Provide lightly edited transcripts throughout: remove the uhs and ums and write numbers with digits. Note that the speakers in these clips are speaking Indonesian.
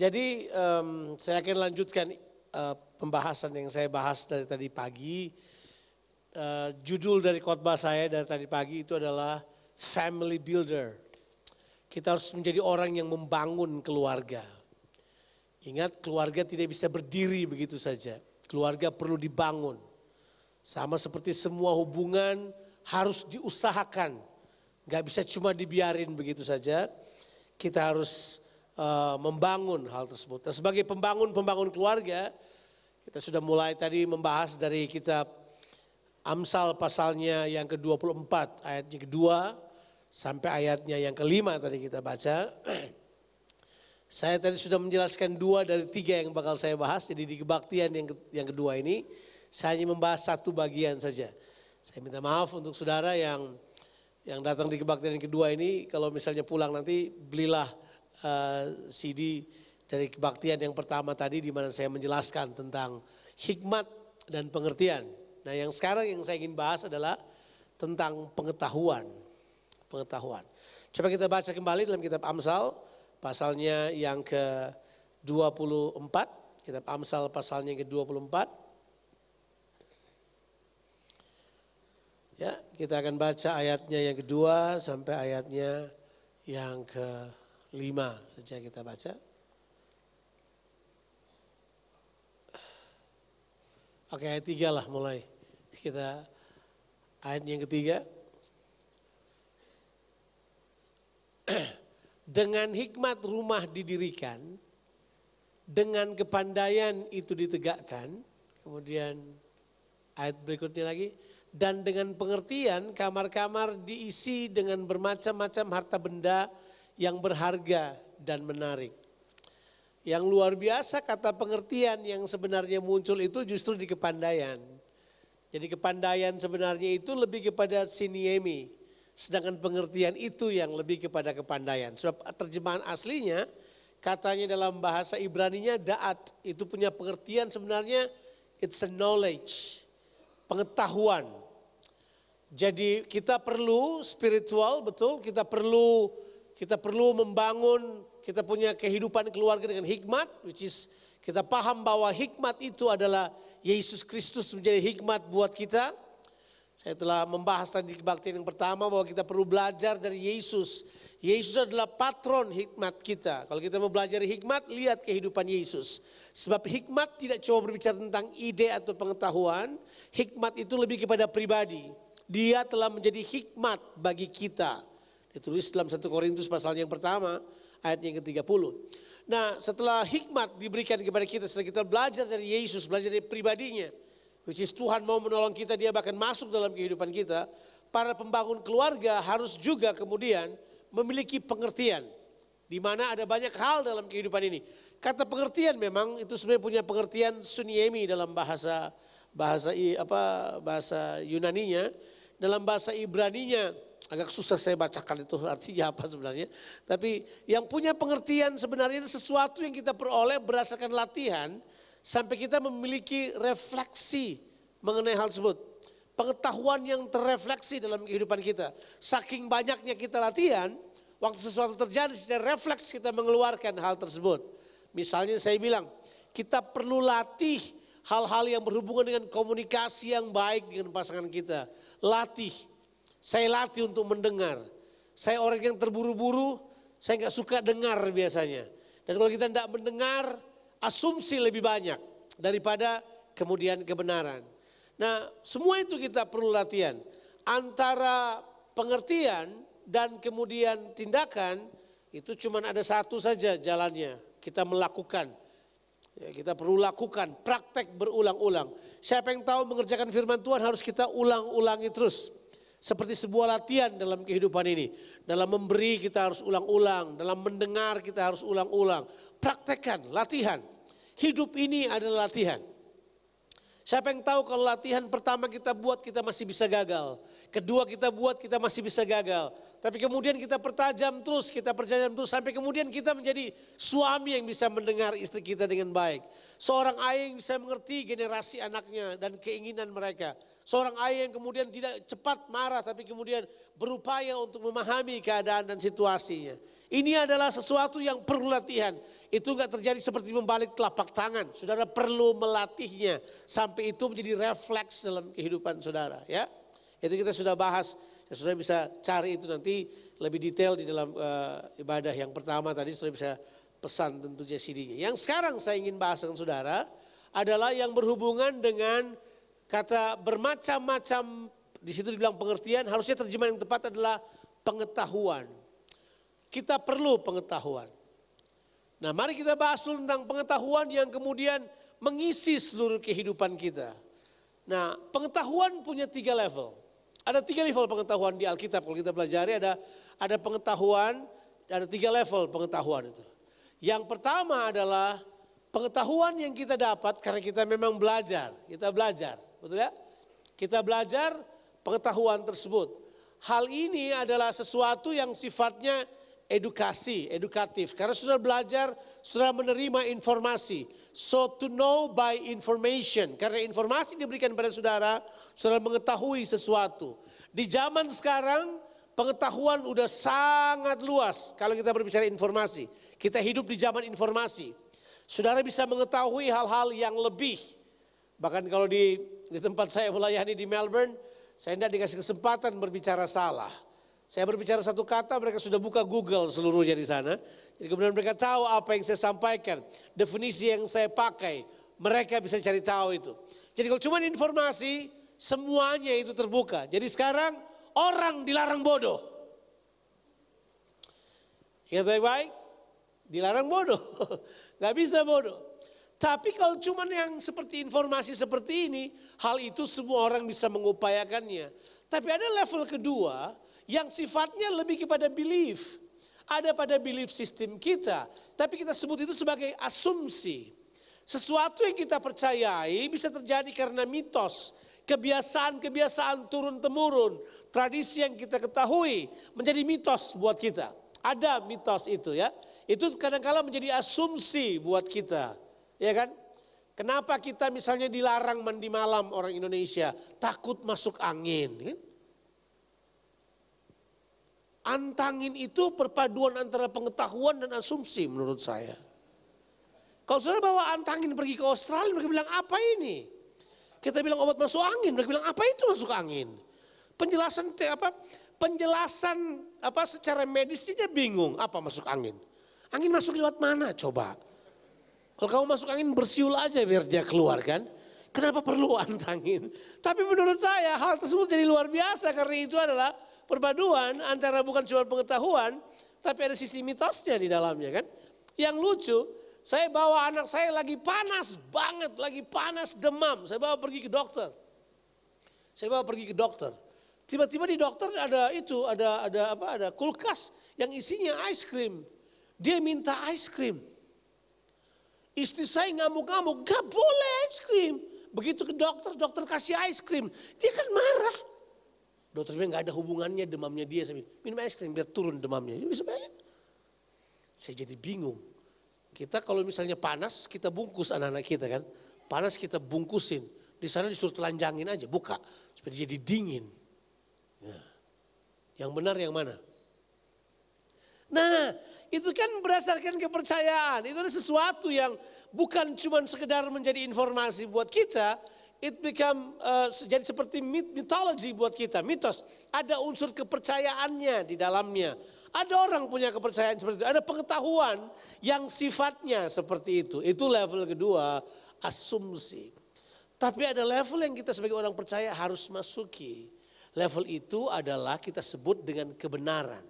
Jadi saya akan lanjutkan pembahasan yang saya bahas dari tadi pagi. Judul dari khotbah saya dari tadi pagi itu adalah Family Builder. Kita harus menjadi orang yang membangun keluarga. Ingat, keluarga tidak bisa berdiri begitu saja. Keluarga perlu dibangun. Sama seperti semua hubungan harus diusahakan. Gak bisa cuma dibiarin begitu saja. Kita harus membangun hal tersebut. Dan sebagai pembangun keluarga, kita sudah mulai tadi membahas dari kitab Amsal pasalnya yang ke-24 ayatnya kedua sampai ayatnya yang kelima tadi kita baca. Saya tadi sudah menjelaskan 2 dari 3 yang bakal saya bahas. Jadi di kebaktian yang kedua ini saya hanya membahas 1 bagian saja. Saya minta maaf untuk saudara yang datang di kebaktian yang kedua ini. Kalau misalnya pulang nanti belilah CD dari kebaktian yang pertama tadi di mana saya menjelaskan tentang hikmat dan pengertian. Nah, yang sekarang yang saya ingin bahas adalah tentang pengetahuan. Coba kita baca kembali dalam kitab Amsal pasalnya yang ke-24, kitab Amsal pasalnya yang ke-24. Ya, kita akan baca ayatnya yang kedua sampai ayatnya yang ke-5 saja kita baca. Oke, ayat 3 lah mulai. Kita ayat yang ketiga. Dengan hikmat rumah didirikan, dengan kepandaian itu ditegakkan. Kemudian ayat berikutnya lagi. Dan dengan pengertian kamar-kamar diisi dengan bermacam-macam harta benda yang berharga dan menarik. Yang luar biasa kata pengertian yang sebenarnya muncul itu justru di kepandaian. Jadi kepandaian sebenarnya itu lebih kepada siniemi. Sedangkan pengertian itu yang lebih kepada kepandaian. Sebab terjemahan aslinya katanya dalam bahasa Ibraninya da'at. Itu punya pengertian sebenarnya it's a knowledge. Pengetahuan. Jadi kita perlu spiritual, betul, kita perlu membangun, kita punya kehidupan keluarga dengan hikmat, which is kita paham bahwa hikmat itu adalah Yesus Kristus menjadi hikmat buat kita. Saya telah membahas tadi di kebaktian yang pertama bahwa kita perlu belajar dari Yesus. Yesus adalah patron hikmat kita. Kalau kita mau belajar hikmat, lihat kehidupan Yesus. Sebab hikmat tidak cuma berbicara tentang ide atau pengetahuan, hikmat itu lebih kepada pribadi. Dia telah menjadi hikmat bagi kita. Ditulis dalam 1 Korintus pasal yang pertama ayat yang ke-30. Nah, setelah hikmat diberikan kepada kita, setelah kita belajar dari Yesus, belajar dari pribadinya, which is Tuhan mau menolong kita, dia bahkan masuk dalam kehidupan kita, para pembangun keluarga harus juga kemudian memiliki pengertian. Di mana ada banyak hal dalam kehidupan ini. Kata pengertian memang itu sebenarnya punya pengertian suniemi dalam bahasa Yunaninya. Dalam bahasa Ibraninya agak susah saya bacakan itu artinya apa sebenarnya. Tapi yang punya pengertian sebenarnya sesuatu yang kita peroleh berdasarkan latihan sampai kita memiliki refleksi mengenai hal tersebut. Pengetahuan yang terrefleksi dalam kehidupan kita. Saking banyaknya kita latihan, waktu sesuatu terjadi secara refleks kita mengeluarkan hal tersebut. Misalnya saya bilang, kita perlu latih hal-hal yang berhubungan dengan komunikasi yang baik dengan pasangan kita. Latih. Saya latih untuk mendengar. Saya orang yang terburu-buru, saya nggak suka dengar biasanya. Dan kalau kita tidak mendengar, asumsi lebih banyak daripada kemudian kebenaran. Nah, semua itu kita perlu latihan. Antara pengertian dan kemudian tindakan, itu cuma ada satu saja jalannya. Kita melakukan. Ya, kita perlu lakukan, praktek berulang-ulang. Siapa yang tahu mengerjakan firman Tuhan harus kita ulang-ulangi terus. Seperti sebuah latihan dalam kehidupan ini. Dalam memberi kita harus ulang-ulang, dalam mendengar kita harus ulang-ulang. Praktekkan, latihan. Hidup ini adalah latihan. Siapa yang tahu kalau latihan pertama kita buat kita masih bisa gagal. Kedua kita buat kita masih bisa gagal. Tapi kemudian kita pertajam terus sampai kemudian kita menjadi suami yang bisa mendengar istri kita dengan baik. Seorang ayah yang bisa mengerti generasi anaknya dan keinginan mereka. Seorang ayah yang kemudian tidak cepat marah tapi kemudian berupaya untuk memahami keadaan dan situasinya. Ini adalah sesuatu yang perlu latihan. Itu enggak terjadi seperti membalik telapak tangan. Saudara perlu melatihnya sampai itu menjadi refleks dalam kehidupan saudara, ya. Itu kita sudah bahas. Ya, saudara bisa cari itu nanti lebih detail di dalam ibadah yang pertama tadi. Saudara bisa pesan tentunya CD-nya. Yang sekarang saya ingin bahas dengan saudara adalah yang berhubungan dengan kata bermacam-macam, di situ dibilang pengertian, harusnya terjemahan yang tepat adalah pengetahuan. Kita perlu pengetahuan. Nah, mari kita bahas tentang pengetahuan yang kemudian mengisi seluruh kehidupan kita. Nah, pengetahuan punya 3 level. Ada 3 level pengetahuan di Alkitab. Kalau kita pelajari ada pengetahuan, ada 3 level pengetahuan itu. Yang pertama adalah pengetahuan yang kita dapat karena kita memang belajar. Kita belajar. Betul ya? Kita belajar pengetahuan tersebut. Hal ini adalah sesuatu yang sifatnya edukasi, edukatif. Karena sudah belajar, sudah menerima informasi. So to know by information. Karena informasi diberikan pada saudara, saudara mengetahui sesuatu. Di zaman sekarang pengetahuan udah sangat luas kalau kita berbicara informasi. Kita hidup di zaman informasi. Saudara bisa mengetahui hal-hal yang lebih. Bahkan kalau di tempat saya melayani di Melbourne, saya tidak dikasih kesempatan berbicara salah. Saya berbicara satu kata, mereka sudah buka Google seluruhnya di sana. Jadi kemudian mereka tahu apa yang saya sampaikan, definisi yang saya pakai, mereka bisa cari tahu itu. Jadi kalau cuma informasi, semuanya itu terbuka. Jadi sekarang orang dilarang bodoh. Ingat baik-baik, dilarang bodoh, nggak bisa bodoh. Tapi kalau cuma yang seperti informasi seperti ini, hal itu semua orang bisa mengupayakannya. Tapi ada level kedua yang sifatnya lebih kepada belief. Ada pada belief system kita, tapi kita sebut itu sebagai asumsi. Sesuatu yang kita percayai bisa terjadi karena mitos, kebiasaan-kebiasaan turun-temurun, tradisi yang kita ketahui menjadi mitos buat kita. Ada mitos itu ya, itu kadang-kala menjadi asumsi buat kita. Ya kan? Kenapa kita misalnya dilarang mandi malam orang Indonesia? Takut masuk angin. Kan? Antangin itu perpaduan antara pengetahuan dan asumsi menurut saya. Kalau saudara bawa antangin pergi ke Australia, mereka bilang apa ini? Kita bilang obat masuk angin, mereka bilang apa itu masuk angin? Penjelasan secara medisnya bingung, apa masuk angin? Angin masuk lewat mana coba? Kalau kamu masuk angin bersiul aja biar dia keluar kan. Kenapa perlu antangin? Tapi menurut saya hal tersebut jadi luar biasa karena itu adalah perpaduan antara bukan cuma pengetahuan tapi ada sisi mitosnya di dalamnya kan. Yang lucu, saya bawa anak saya lagi panas banget, lagi panas demam. Saya bawa pergi ke dokter. Tiba-tiba di dokter ada kulkas yang isinya ice cream. Dia minta ice cream. Istri saya ngamuk-ngamuk, gak boleh ice cream. Begitu ke dokter, dokter kasih ice cream. Dia kan marah. Dokter bilang gak ada hubungannya demamnya dia. Saya bilang, minum ice cream biar turun demamnya. Bisa bayangin. Saya jadi bingung. Kita kalau misalnya panas, kita bungkus anak-anak kita kan. Panas kita bungkusin. Di sana disuruh telanjangin aja, buka. Supaya jadi dingin. Nah, yang benar yang mana? Nah, itu kan berdasarkan kepercayaan. Itu adalah sesuatu yang bukan cuma sekedar menjadi informasi buat kita. It become jadi seperti mythology buat kita, mitos. Ada unsur kepercayaannya di dalamnya. Ada orang punya kepercayaan seperti itu. Ada pengetahuan yang sifatnya seperti itu. Itu level kedua, asumsi. Tapi ada level yang kita sebagai orang percaya harus masuki. Level itu adalah kita sebut dengan kebenaran.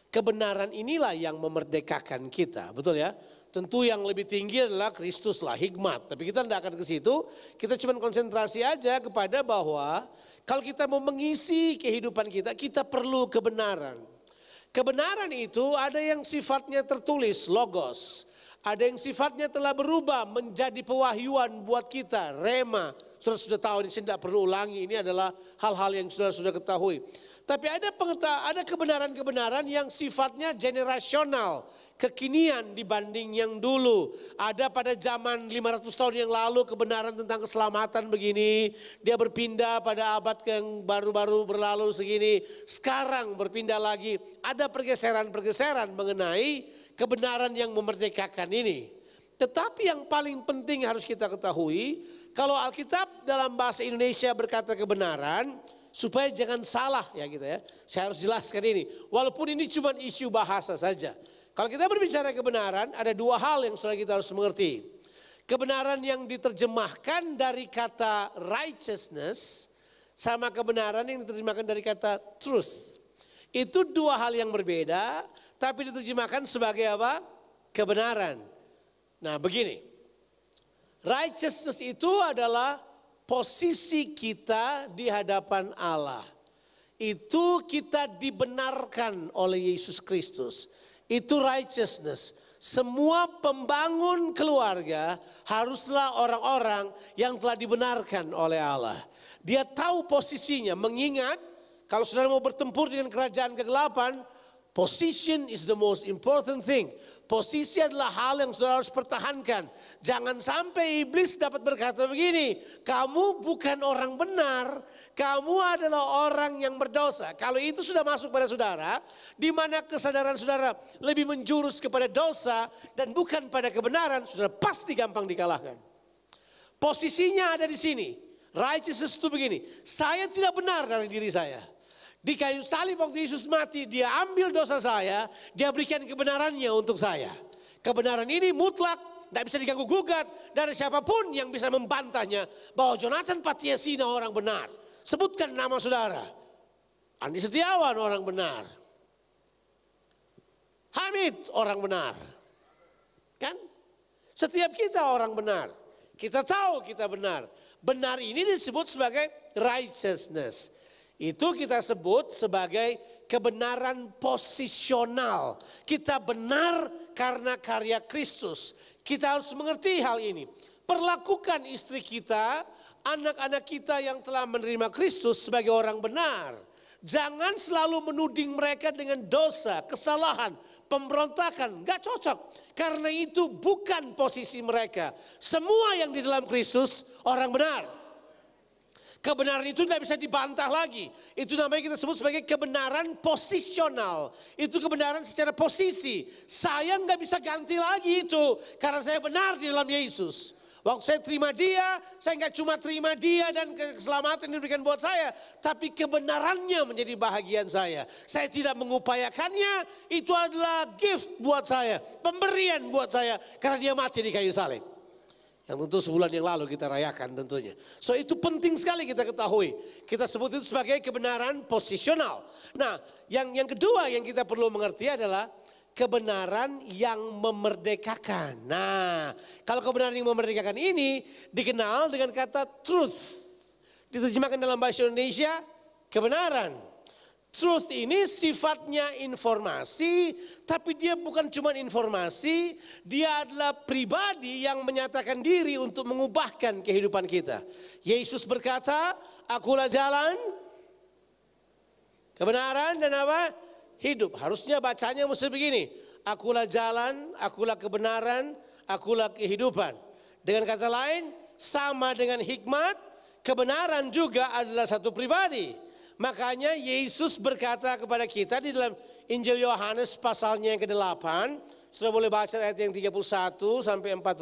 Kebenaran inilah yang memerdekakan kita, betul ya? Tentu yang lebih tinggi adalah Kristus lah, hikmat. Tapi kita tidak akan ke situ, kita cuma konsentrasi aja kepada bahwa kalau kita mau mengisi kehidupan kita, kita perlu kebenaran. Kebenaran itu ada yang sifatnya tertulis, logos. Ada yang sifatnya telah berubah menjadi pewahyuan buat kita, rema, Saudara sudah tahu, ini saya tidak perlu ulangi, ini adalah hal-hal yang saudara sudah ketahui. Tapi ada kebenaran-kebenaran yang sifatnya generasional, kekinian dibanding yang dulu. Ada pada zaman 500 tahun yang lalu kebenaran tentang keselamatan begini, dia berpindah pada abad yang baru-baru berlalu segini. Sekarang berpindah lagi, ada pergeseran-pergeseran mengenai kebenaran yang memerdekakan ini. Tetapi yang paling penting harus kita ketahui, kalau Alkitab dalam bahasa Indonesia berkata kebenaran, supaya jangan salah ya gitu ya. Saya harus jelaskan ini. Walaupun ini cuma isu bahasa saja. Kalau kita berbicara kebenaran, ada dua hal yang kita harus mengerti. Kebenaran yang diterjemahkan dari kata righteousness sama kebenaran yang diterjemahkan dari kata truth. Itu dua hal yang berbeda, tapi diterjemahkan sebagai apa? Kebenaran. Nah begini, righteousness itu adalah posisi kita di hadapan Allah. Itu kita dibenarkan oleh Yesus Kristus. Itu righteousness. Semua pembangun keluarga haruslah orang-orang yang telah dibenarkan oleh Allah. Dia tahu posisinya, mengingat kalau saudara mau bertempur dengan kerajaan kegelapan, position is the most important thing. Posisi adalah hal yang saudara harus pertahankan. Jangan sampai iblis dapat berkata begini, kamu bukan orang benar, kamu adalah orang yang berdosa. Kalau itu sudah masuk pada saudara, di mana kesadaran saudara lebih menjurus kepada dosa dan bukan pada kebenaran, saudara pasti gampang dikalahkan. Posisinya ada di sini. Righteousness itu begini, saya tidak benar dari diri saya. Di kayu salib waktu Yesus mati, dia ambil dosa saya, dia berikan kebenarannya untuk saya. Kebenaran ini mutlak, tidak bisa diganggu gugat dari siapapun yang bisa membantahnya bahwa Jonathan Patiasina orang benar. Sebutkan nama saudara. Andi Setiawan orang benar. Hamid orang benar. Kan? Setiap kita orang benar. Kita tahu kita benar. Benar ini disebut sebagai righteousness. Itu kita sebut sebagai kebenaran posisional. Kita benar karena karya Kristus. Kita harus mengerti hal ini. Perlakukan istri kita, anak-anak kita yang telah menerima Kristus sebagai orang benar. Jangan selalu menuding mereka dengan dosa, kesalahan, pemberontakan. Gak cocok. Karena itu bukan posisi mereka. Semua yang di dalam Kristus orang benar. Kebenaran itu tidak bisa dibantah lagi. Itu namanya kita sebut sebagai kebenaran posisional. Itu kebenaran secara posisi. Saya nggak bisa ganti lagi itu. Karena saya benar di dalam Yesus. Waktu saya terima dia, saya nggak cuma terima dia dan keselamatan yang diberikan buat saya. Tapi kebenarannya menjadi bahagian saya. Saya tidak mengupayakannya, itu adalah gift buat saya. Pemberian buat saya. Karena dia mati di kayu salib. Yang tentu sebulan yang lalu kita rayakan tentunya. So itu penting sekali kita ketahui. Kita sebut itu sebagai kebenaran posisional. Nah yang kedua yang kita perlu mengerti adalah kebenaran yang memerdekakan. Nah kalau kebenaran yang memerdekakan ini dikenal dengan kata truth. Diterjemahkan dalam bahasa Indonesia kebenaran. Truth ini sifatnya informasi, tapi dia bukan cuma informasi, dia adalah pribadi yang menyatakan diri untuk mengubahkan kehidupan kita. Yesus berkata, akulah jalan, kebenaran dan apa? Hidup. Harusnya bacanya mesti begini, akulah jalan, akulah kebenaran, akulah kehidupan. Dengan kata lain, sama dengan hikmat, kebenaran juga adalah satu pribadi. Makanya Yesus berkata kepada kita di dalam Injil Yohanes pasalnya yang ke-8. Sudah boleh baca ayat yang 31 sampai 44.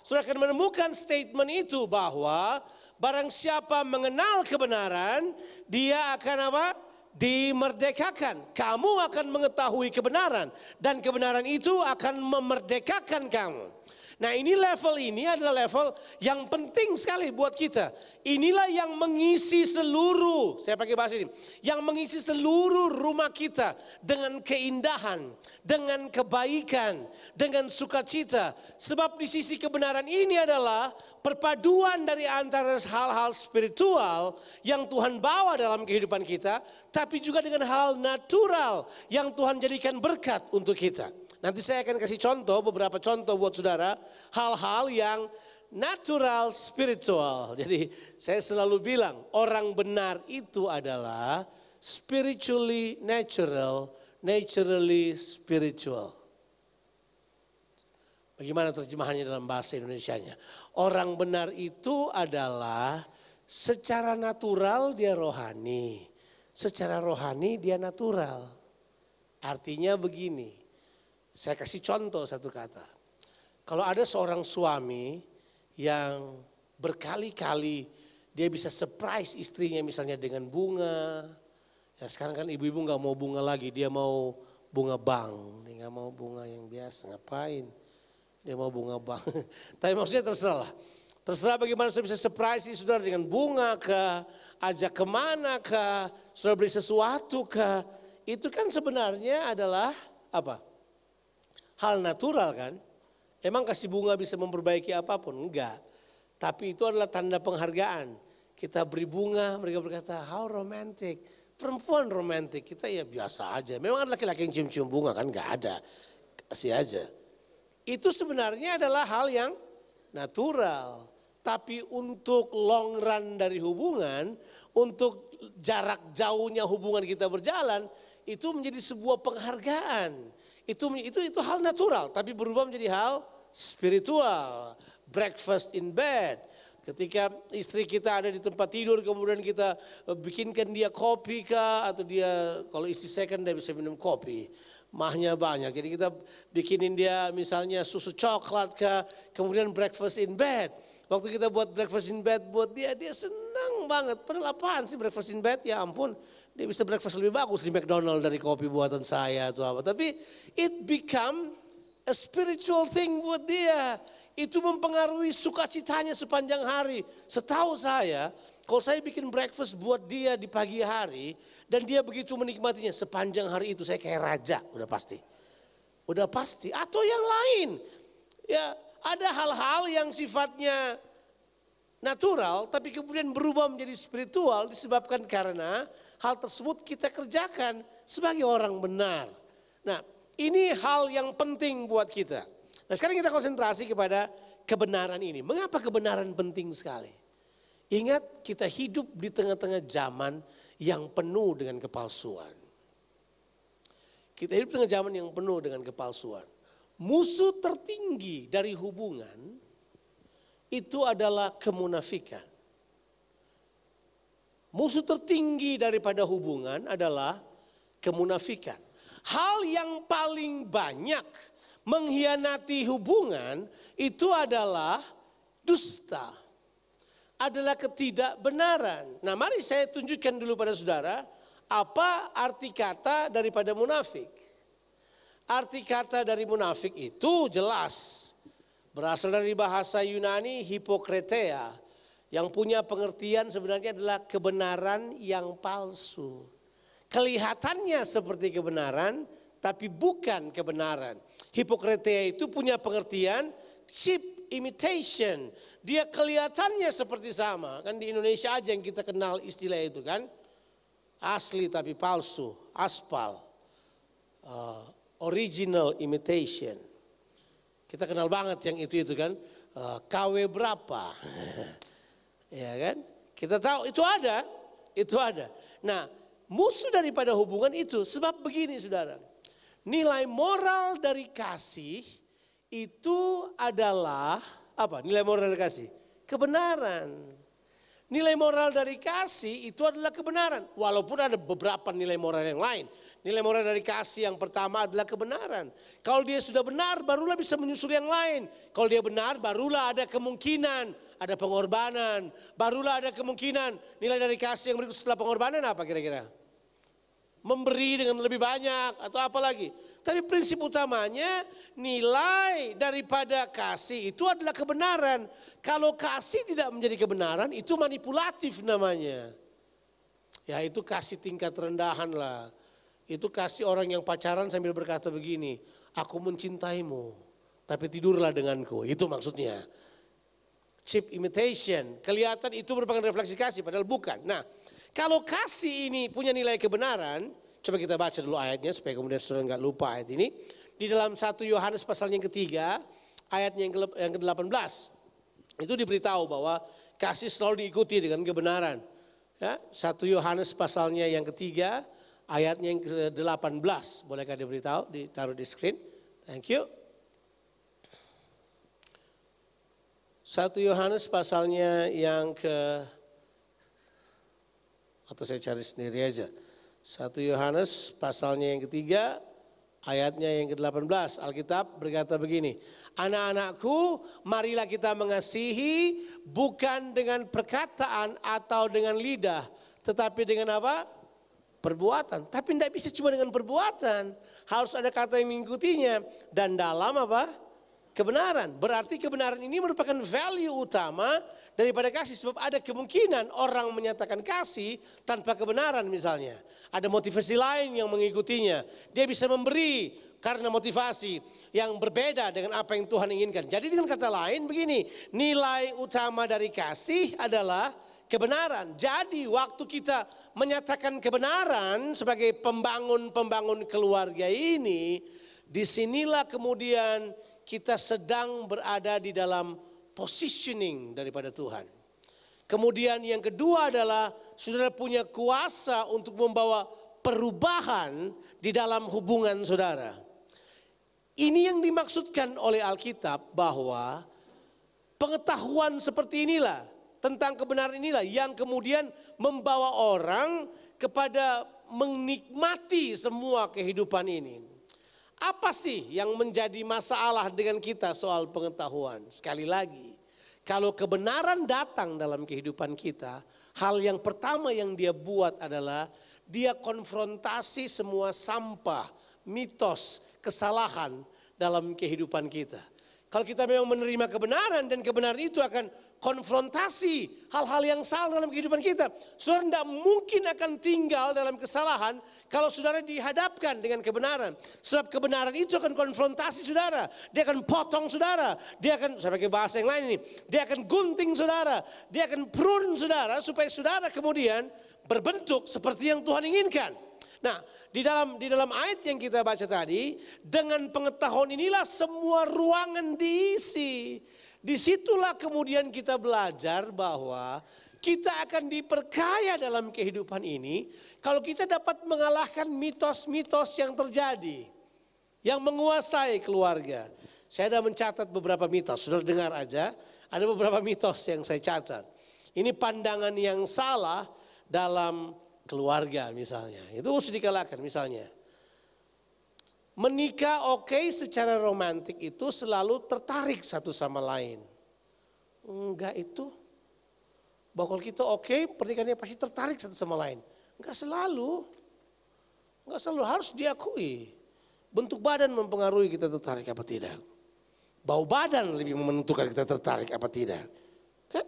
Sudah akan menemukan statement itu bahwa barang siapa mengenal kebenaran, dia akan apa? Dimerdekakan. Kamu akan mengetahui kebenaran. Dan kebenaran itu akan memerdekakan kamu. Nah level ini adalah level yang penting sekali buat kita. Inilah yang mengisi seluruh, saya pakai bahasa ini, yang mengisi seluruh rumah kita dengan keindahan, dengan kebaikan, dengan sukacita. Sebab di sisi kebenaran ini adalah perpaduan dari antara hal-hal spiritual yang Tuhan bawa dalam kehidupan kita, tapi juga dengan hal natural yang Tuhan jadikan berkat untuk kita. Nanti saya akan kasih contoh, beberapa contoh buat saudara, hal-hal yang natural, spiritual. Jadi saya selalu bilang orang benar itu adalah spiritually natural, naturally spiritual. Bagaimana terjemahannya dalam bahasa Indonesianya? Orang benar itu adalah secara natural dia rohani, secara rohani dia natural. Artinya begini, saya kasih contoh satu kata. Kalau ada seorang suami yang berkali-kali dia bisa surprise istrinya misalnya dengan bunga. Ya sekarang kan ibu-ibu gak mau bunga lagi, dia mau bunga bank. Dia gak mau bunga yang biasa, ngapain? Dia mau bunga bank. Tapi maksudnya terserah. Terserah bagaimana saudara bisa surprise saudara dengan bunga kah, ajak kemana kah, saudara beli sesuatu kah. Itu kan sebenarnya adalah apa? Hal natural kan. Emang kasih bunga bisa memperbaiki apapun? Enggak. Tapi itu adalah tanda penghargaan. Kita beri bunga, mereka berkata, how romantic. Perempuan romantik, kita ya biasa aja. Memang ada laki-laki yang cium-cium bunga kan? Enggak ada. Kasih aja. Itu sebenarnya adalah hal yang natural. Tapi untuk long run dari hubungan, untuk jarak jauhnya hubungan kita berjalan, itu menjadi sebuah penghargaan. Itu hal natural, tapi berubah menjadi hal spiritual. Breakfast in bed. Ketika istri kita ada di tempat tidur, kemudian kita bikinkan dia kopi kah, atau dia, kalau istri saya kan dia bisa minum kopi. Mahnya banyak, jadi kita bikinin dia misalnya susu coklat kah, kemudian breakfast in bed. Waktu kita buat breakfast in bed buat dia senang banget. Padahal apaan sih breakfast in bed, ya ampun. Dia bisa breakfast lebih bagus di McDonald dari kopi buatan saya atau apa. Tapi it become a spiritual thing buat dia. Itu mempengaruhi sukacitanya sepanjang hari. Setahu saya, kalau saya bikin breakfast buat dia di pagi hari, dan dia begitu menikmatinya sepanjang hari itu, saya kayak raja, udah pasti. Udah pasti, atau yang lain. Ya, ada hal-hal yang sifatnya natural, tapi kemudian berubah menjadi spiritual disebabkan karena hal tersebut kita kerjakan sebagai orang benar. Nah, ini hal yang penting buat kita. Nah, sekarang kita konsentrasi kepada kebenaran ini. Mengapa kebenaran penting sekali? Ingat, kita hidup di tengah-tengah zaman yang penuh dengan kepalsuan. Kita hidup di tengah zaman yang penuh dengan kepalsuan. Musuh tertinggi dari hubungan itu adalah kemunafikan. Musuh tertinggi daripada hubungan adalah kemunafikan. Hal yang paling banyak mengkhianati hubungan itu adalah dusta. Adalah ketidakbenaran. Nah, mari saya tunjukkan dulu pada saudara apa arti kata daripada munafik. Arti kata dari munafik itu jelas berasal dari bahasa Yunani hipokreteia, yang punya pengertian sebenarnya adalah kebenaran yang palsu. Kelihatannya seperti kebenaran tapi bukan kebenaran. Hipokreteia itu punya pengertian cheap imitation. Dia kelihatannya seperti sama. Kan di Indonesia aja yang kita kenal istilah itu kan. Asli tapi palsu, aspal. Original imitation. Kita kenal banget yang itu kan. KW berapa? Ya kan? Kita tahu itu ada. Itu ada. Nah, musuh daripada hubungan itu sebab begini saudara. Nilai moral dari kasih itu adalah apa? Nilai moral dari kasih? Kebenaran. Nilai moral dari kasih itu adalah kebenaran. Walaupun ada beberapa nilai moral yang lain. Nilai moral dari kasih yang pertama adalah kebenaran. Kalau dia sudah benar barulah bisa menyusul yang lain. Kalau dia benar barulah ada kemungkinan, ada pengorbanan. Barulah ada kemungkinan nilai dari kasih yang berikut setelah pengorbanan apa kira-kira? Memberi dengan lebih banyak atau apa lagi. Tapi prinsip utamanya nilai daripada kasih itu adalah kebenaran. Kalau kasih tidak menjadi kebenaran itu manipulatif namanya. Ya itu kasih tingkat rendahan lah. Itu kasih orang yang pacaran sambil berkata begini, aku mencintaimu tapi tidurlah denganku. Itu maksudnya. Cheap imitation, kelihatan itu merupakan refleksi kasih padahal bukan. Nah, kalau kasih ini punya nilai kebenaran, coba kita baca dulu ayatnya supaya kemudian saudara nggak lupa ayat ini. Di dalam 1 Yohanes pasal yang ketiga, ayatnya yang ke-18. itu diberitahu bahwa kasih selalu diikuti dengan kebenaran. Ya, 1 Yohanes pasalnya yang ketiga, ayatnya yang ke-18. Bolehkah diberitahu, ditaruh di screen? Thank you. 1 Yohanes pasalnya yang atau saya cari sendiri aja. 1 Yohanes pasalnya yang ketiga, ayatnya yang ke-18. Alkitab berkata begini, anak-anakku, marilah kita mengasihi bukan dengan perkataan atau dengan lidah, tetapi dengan apa? Perbuatan. Tapi tidak bisa cuma dengan perbuatan, harus ada kata yang mengikutinya. Dan dalam apa? Kebenaran. Berarti kebenaran ini merupakan value utama daripada kasih. Sebab ada kemungkinan orang menyatakan kasih tanpa kebenaran misalnya. Ada motivasi lain yang mengikutinya. Dia bisa memberi karena motivasi yang berbeda dengan apa yang Tuhan inginkan. Jadi dengan kata lain begini, nilai utama dari kasih adalah kebenaran. Jadi waktu kita menyatakan kebenaran sebagai pembangun keluarga ini, disinilah kemudian kita sedang berada di dalam positioning daripada Tuhan. Kemudian yang kedua adalah saudara punya kuasa untuk membawa perubahan di dalam hubungan saudara. Ini yang dimaksudkan oleh Alkitab bahwa pengetahuan seperti inilah, tentang kebenaran inilah yang kemudian membawa orang kepada menikmati semua kehidupan ini. Apa sih yang menjadi masalah dengan kita soal pengetahuan? Sekali lagi, kalau kebenaran datang dalam kehidupan kita, hal yang pertama yang dia buat adalah dia konfrontasi semua sampah, mitos, kesalahan dalam kehidupan kita. Kalau kita memang menerima kebenaran dan kebenaran itu akan konfrontasi hal-hal yang salah dalam kehidupan kita. Saudara tidak mungkin akan tinggal dalam kesalahan kalau saudara dihadapkan dengan kebenaran. Sebab kebenaran itu akan konfrontasi saudara. Dia akan potong saudara. Dia akan, saya pakai bahasa yang lain ini, dia akan gunting saudara. Dia akan prune saudara supaya saudara kemudian berbentuk seperti yang Tuhan inginkan. Nah, di dalam ayat yang kita baca tadi, dengan pengetahuan inilah semua ruangan diisi. Disitulah kemudian kita belajar bahwa kita akan diperkaya dalam kehidupan ini kalau kita dapat mengalahkan mitos-mitos yang terjadi, yang menguasai keluarga. Saya sudah mencatat beberapa mitos, sudah dengar aja, ada beberapa mitos yang saya catat. Ini pandangan yang salah dalam keluarga misalnya, itu harus dikalahkan misalnya. Menikah oke, secara romantik itu selalu tertarik satu sama lain. Enggak itu. Bahwa kalau kita oke, pernikahannya pasti tertarik satu sama lain. Enggak selalu. Enggak selalu, harus diakui. Bentuk badan mempengaruhi kita tertarik apa tidak. Bau badan lebih menentukan kita tertarik apa tidak. Kan?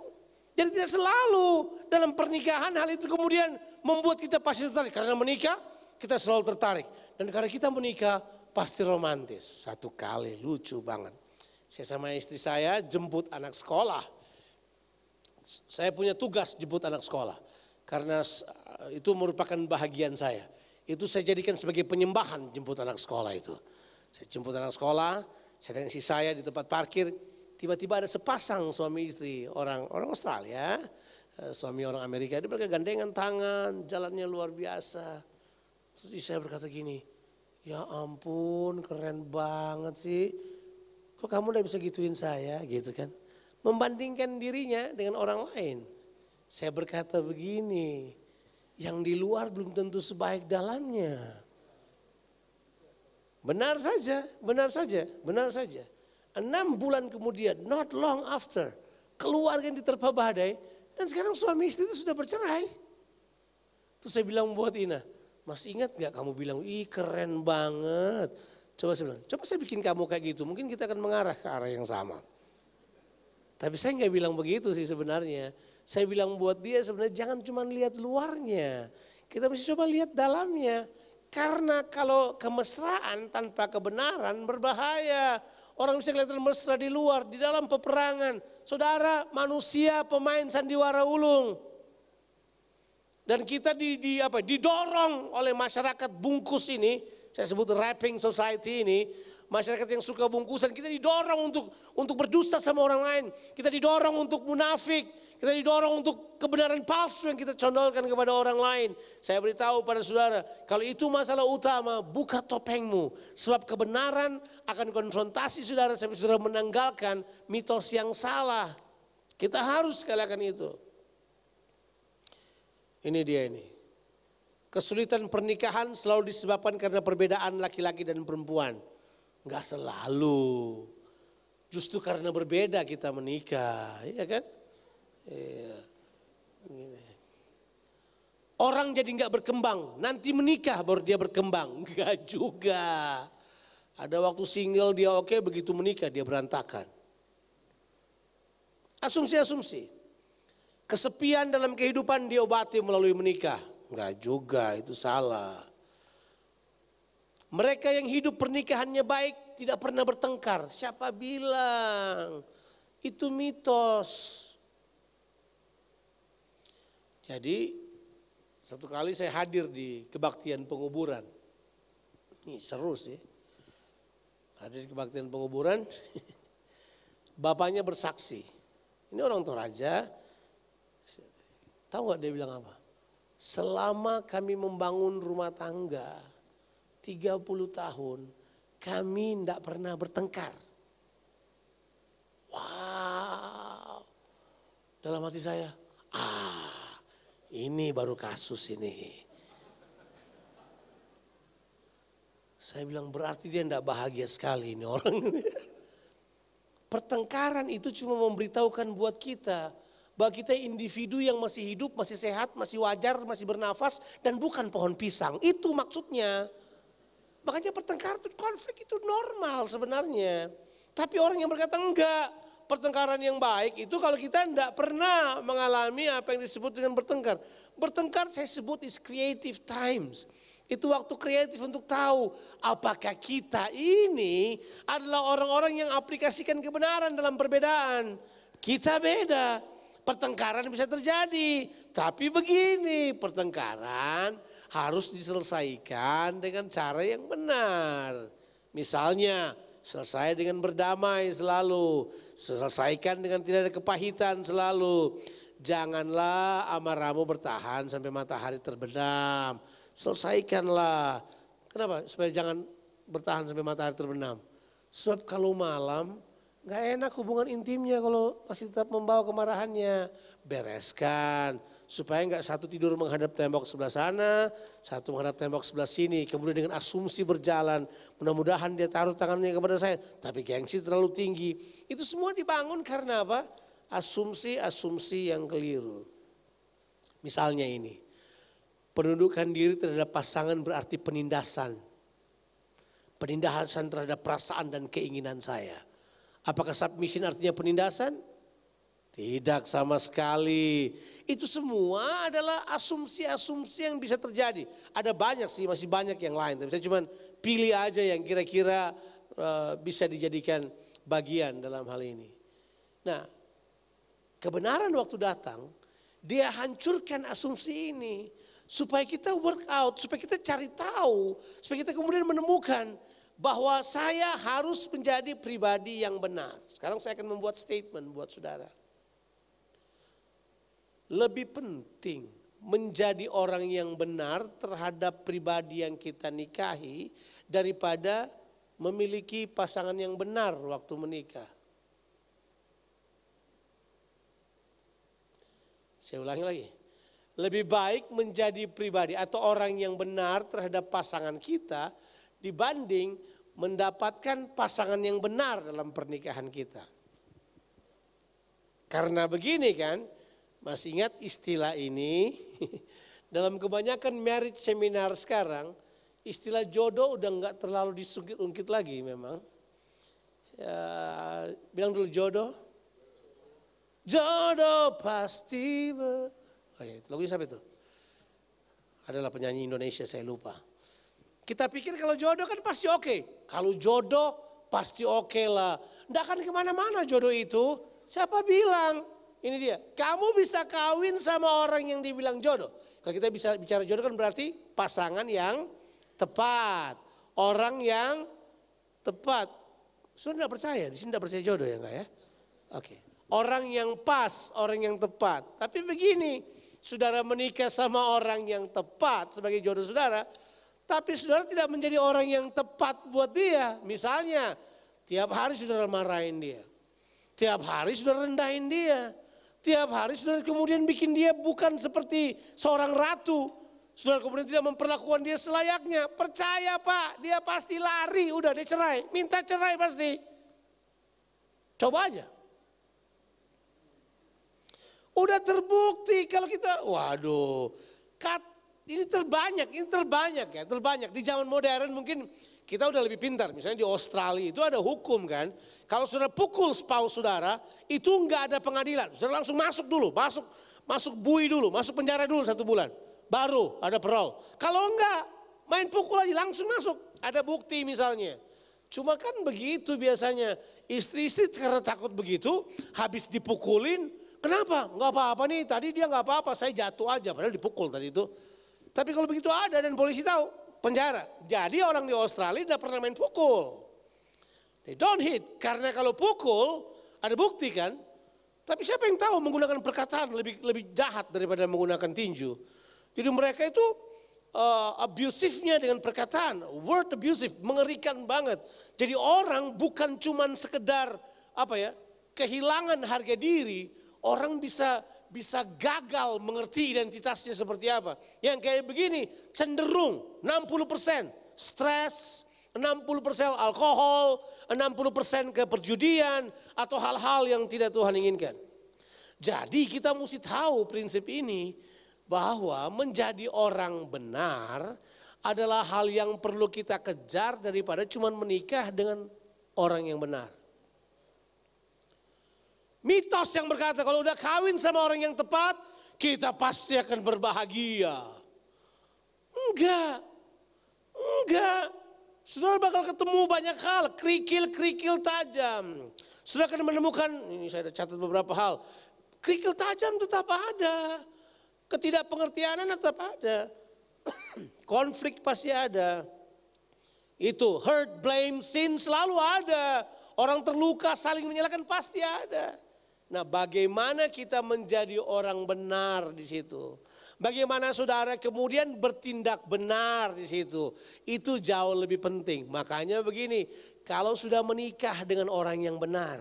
Jadi tidak selalu dalam pernikahan hal itu kemudian membuat kita pasti tertarik. Karena menikah kita selalu tertarik. Dan karena kita menikah pasti romantis. Satu kali lucu banget. Saya sama istri saya jemput anak sekolah. Saya punya tugas jemput anak sekolah. Karena itu merupakan bahagian saya. Itu saya jadikan sebagai penyembahan jemput anak sekolah itu. Saya jemput anak sekolah, saya dan istri saya di tempat parkir. Tiba-tiba ada sepasang suami istri orang Australia. Suami orang Amerika. Dia mereka gandengan tangan, jalannya luar biasa. Terus istri saya berkata gini, ya ampun keren banget sih. Kok kamu udah bisa gituin saya gitu kan. Membandingkan dirinya dengan orang lain. Saya berkata begini, yang di luar belum tentu sebaik dalamnya. Benar saja, benar saja, benar saja. 6 bulan kemudian, not long after, keluarga yang diterpa badai. Dan sekarang suami istri itu sudah bercerai. Terus saya bilang buat Ina, masih ingat gak kamu bilang, ih keren banget. Coba saya bilang, coba saya bikin kamu kayak gitu, mungkin kita akan mengarah ke arah yang sama. Tapi saya nggak bilang begitu sih sebenarnya. Saya bilang buat dia sebenarnya jangan cuma lihat luarnya. Kita mesti coba lihat dalamnya. Karena kalau kemesraan tanpa kebenaran berbahaya. Orang bisa kelihatan mesra di luar, di dalam peperangan. Saudara manusia pemain sandiwara ulung. Dan kita didorong oleh masyarakat bungkus ini, saya sebut wrapping society ini, masyarakat yang suka bungkusan, kita didorong untuk berdusta sama orang lain. Kita didorong untuk munafik, kita didorong untuk kebenaran palsu yang kita condolkan kepada orang lain. Saya beritahu pada saudara, kalau itu masalah utama, buka topengmu. Sebab kebenaran akan konfrontasi saudara sampai saudara menanggalkan mitos yang salah. Kita harus kalahkan itu. Ini dia ini. Kesulitan pernikahan selalu disebabkan karena perbedaan laki-laki dan perempuan. Enggak selalu. Justru karena berbeda kita menikah, ya kan? Iya. Orang jadi enggak berkembang, nanti menikah baru dia berkembang. Enggak juga. Ada waktu single dia oke, begitu menikah dia berantakan. Asumsi-asumsi. Kesepian dalam kehidupan diobati melalui menikah. Enggak juga, itu salah. Mereka yang hidup pernikahannya baik tidak pernah bertengkar. Siapa bilang? Itu mitos. Jadi satu kali saya hadir di kebaktian penguburan. Ini seru sih. Hadir di kebaktian penguburan. Bapaknya bersaksi. Ini orang Toraja. Tahu gak dia bilang apa? Selama kami membangun rumah tangga 30 tahun, kami tidak pernah bertengkar. Wow. Dalam hati saya, ini baru kasus ini. Saya bilang berarti dia tidak bahagia sekali ini orang. Pertengkaran itu cuma memberitahukan buat kita bahwa kita individu yang masih hidup, masih sehat, masih wajar, masih bernafas dan bukan pohon pisang. Itu maksudnya. Makanya pertengkaran itu, konflik itu normal sebenarnya. Tapi orang yang berkata enggak, pertengkaran yang baik itu kalau kita enggak pernah mengalami apa yang disebut dengan bertengkar. Bertengkar saya sebut is creative times. Itu waktu kreatif untuk tahu apakah kita ini adalah orang-orang yang aplikasikan kebenaran dalam perbedaan. Kita beda. Pertengkaran bisa terjadi, tapi begini, pertengkaran harus diselesaikan dengan cara yang benar. Misalnya, selesai dengan berdamai selalu, selesaikan dengan tidak ada kepahitan selalu. Janganlah amarahmu bertahan sampai matahari terbenam. Selesaikanlah. Kenapa? Supaya jangan bertahan sampai matahari terbenam. Sebab kalau malam, gak enak hubungan intimnya kalau masih tetap membawa kemarahannya. Bereskan supaya gak satu tidur menghadap tembok sebelah sana, satu menghadap tembok sebelah sini. Kemudian dengan asumsi berjalan, mudah-mudahan dia taruh tangannya kepada saya. Tapi gengsi terlalu tinggi. Itu semua dibangun karena apa? Asumsi-asumsi yang keliru. Misalnya ini, penundukan diri terhadap pasangan berarti penindasan. Penindasan terhadap perasaan dan keinginan saya. Apakah submission artinya penindasan? Tidak sama sekali. Itu semua adalah asumsi-asumsi yang bisa terjadi. Ada banyak sih, masih banyak yang lain. Tapi saya cuma pilih aja yang kira-kira bisa dijadikan bagian dalam hal ini. Nah, kebenaran waktu datang, dia hancurkan asumsi ini. Supaya kita work out, supaya kita cari tahu, supaya kita kemudian menemukan bahwa saya harus menjadi pribadi yang benar. Sekarang saya akan membuat statement buat saudara. Lebih penting menjadi orang yang benar terhadap pribadi yang kita nikahi daripada memiliki pasangan yang benar waktu menikah. Saya ulangi lagi. Lebih baik menjadi pribadi atau orang yang benar terhadap pasangan kita dibanding mendapatkan pasangan yang benar dalam pernikahan kita. Karena begini kan, masih ingat istilah ini? Dalam kebanyakan marriage seminar sekarang, istilah jodoh udah nggak terlalu disungkit-ungkit lagi memang. Ya, bilang dulu jodoh. Jodoh pasti oh ya, lagunya siapa itu? Adalah penyanyi Indonesia, saya lupa. Kita pikir kalau jodoh kan pasti oke. Kalau jodoh pasti oke lah. Nggak akan kemana-mana jodoh itu. Siapa bilang? Ini dia. Kamu bisa kawin sama orang yang dibilang jodoh. Kalau kita bisa bicara jodoh kan berarti pasangan yang tepat. Orang yang tepat. Saudara tidak percaya, di sini tidak percaya jodoh ya enggak ya? Oke. Orang yang pas, orang yang tepat. Tapi begini, saudara menikah sama orang yang tepat sebagai jodoh saudara, tapi saudara tidak menjadi orang yang tepat buat dia. Misalnya, tiap hari saudara marahin dia. Tiap hari saudara rendahin dia. Tiap hari saudara kemudian bikin dia bukan seperti seorang ratu. Saudara kemudian tidak memperlakukan dia selayaknya. Percaya Pak, dia pasti lari, udah dia cerai. Minta cerai pasti. Coba aja. Udah terbukti kalau kita, waduh, ini terbanyak ya, terbanyak. Di zaman modern mungkin kita udah lebih pintar. Misalnya di Australia itu ada hukum kan. Kalau saudara pukul spouse saudara, itu enggak ada pengadilan. Saudara langsung masuk dulu, masuk bui dulu, masuk penjara dulu 1 bulan. Baru ada parole. Kalau enggak, main pukul aja langsung masuk. Ada bukti misalnya. Cuma kan begitu biasanya. Istri-istri karena takut begitu, habis dipukulin. Kenapa? Enggak apa-apa nih, tadi dia enggak apa-apa, saya jatuh aja. Padahal dipukul tadi itu. Tapi kalau begitu ada dan polisi tahu, penjara. Jadi orang di Australia tidak pernah main pukul. They don't hit. Karena kalau pukul, ada bukti kan. Tapi siapa yang tahu menggunakan perkataan lebih jahat daripada menggunakan tinju. Jadi mereka itu abusifnya dengan perkataan, word abusive, mengerikan banget. Jadi orang bukan cuman sekedar kehilangan harga diri, orang bisa gagal mengerti identitasnya seperti apa. Yang kayak begini, cenderung 60% stres, 60% alkohol, 60% ke perjudian atau hal-hal yang tidak Tuhan inginkan. Jadi kita mesti tahu prinsip ini, bahwa menjadi orang benar adalah hal yang perlu kita kejar daripada cuma menikah dengan orang yang benar. Mitos yang berkata kalau udah kawin sama orang yang tepat, kita pasti akan berbahagia. Enggak. Saudara bakal ketemu banyak hal, kerikil-kerikil tajam. Saudara akan menemukan, ini saya catat beberapa hal, kerikil tajam tetap ada. Ketidakpengertianan tetap ada. Konflik pasti ada. Itu hurt, blame, sin selalu ada. Orang terluka saling menyalahkan pasti ada. Nah, bagaimana kita menjadi orang benar di situ? Bagaimana saudara kemudian bertindak benar di situ? Itu jauh lebih penting. Makanya begini, kalau sudah menikah dengan orang yang benar,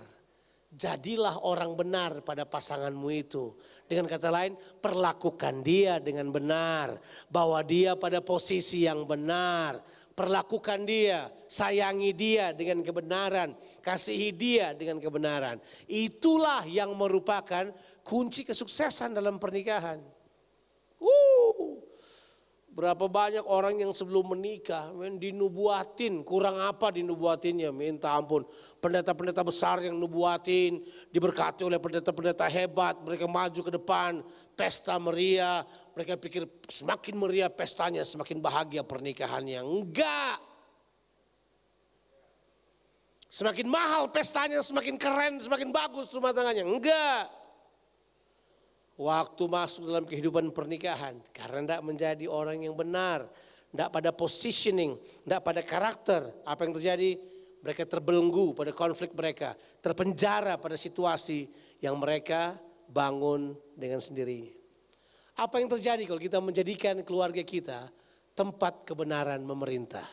jadilah orang benar pada pasanganmu itu. Dengan kata lain, perlakukan dia dengan benar. Bawa dia pada posisi yang benar. Perlakukan dia, sayangi dia dengan kebenaran. Kasihi dia dengan kebenaran. Itulah yang merupakan kunci kesuksesan dalam pernikahan. Berapa banyak orang yang sebelum menikah dinubuatin, kurang apa dinubuatinnya, minta ampun. Pendeta-pendeta besar yang nubuatin, diberkati oleh pendeta-pendeta hebat, mereka maju ke depan, pesta meriah, mereka pikir semakin meriah pestanya, semakin bahagia pernikahannya. Enggak. Semakin mahal pestanya, semakin keren, semakin bagus rumah tangganya. Enggak. Waktu masuk dalam kehidupan pernikahan, karena tidak menjadi orang yang benar, tidak pada positioning, tidak pada karakter, apa yang terjadi? Mereka terbelenggu pada konflik mereka, terpenjara pada situasi yang mereka bangun dengan sendirinya. Apa yang terjadi kalau kita menjadikan keluarga kita tempat kebenaran memerintah?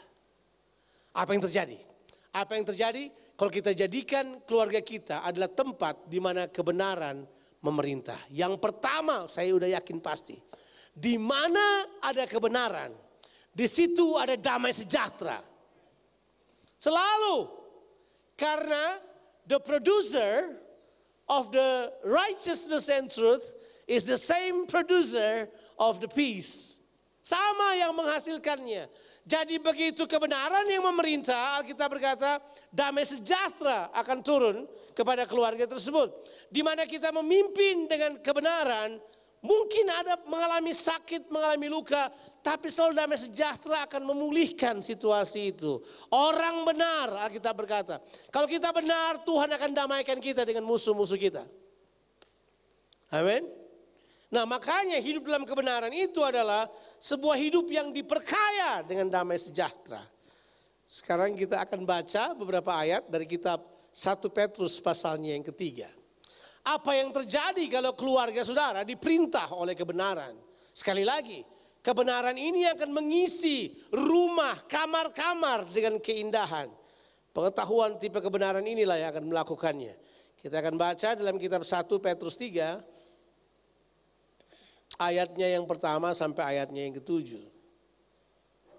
Apa yang terjadi? Apa yang terjadi kalau kita jadikan keluarga kita adalah tempat di mana kebenaran memerintah? Yang pertama, saya udah yakin pasti, di mana ada kebenaran, di situ ada damai sejahtera. Selalu, karena the producer of the righteousness and truth is the same producer of the peace. Sama yang menghasilkannya. Jadi begitu kebenaran yang memerintah, Alkitab berkata damai sejahtera akan turun kepada keluarga tersebut. Di mana kita memimpin dengan kebenaran, mungkin ada mengalami sakit, mengalami luka, tapi selalu damai sejahtera akan memulihkan situasi itu. Orang benar, Alkitab berkata, kalau kita benar, Tuhan akan damaikan kita dengan musuh-musuh kita. Amin. Nah, makanya hidup dalam kebenaran itu adalah sebuah hidup yang diperkaya dengan damai sejahtera. Sekarang kita akan baca beberapa ayat dari kitab 1 Petrus pasalnya yang ketiga. Apa yang terjadi kalau keluarga saudara diperintah oleh kebenaran? Sekali lagi, kebenaran ini akan mengisi rumah, kamar-kamar dengan keindahan. Pengetahuan tipe kebenaran inilah yang akan melakukannya. Kita akan baca dalam kitab 1 Petrus 3, ayatnya yang pertama sampai ayatnya yang ke-7.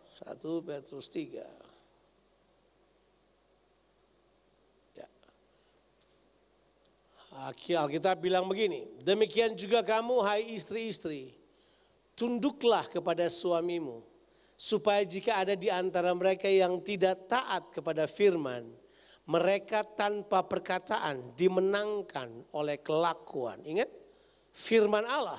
1 Petrus 3. Alkitab bilang begini, demikian juga kamu hai istri-istri, tunduklah kepada suamimu, supaya jika ada di antara mereka yang tidak taat kepada firman, mereka tanpa perkataan dimenangkan oleh kelakuan. Ingat, firman Allah.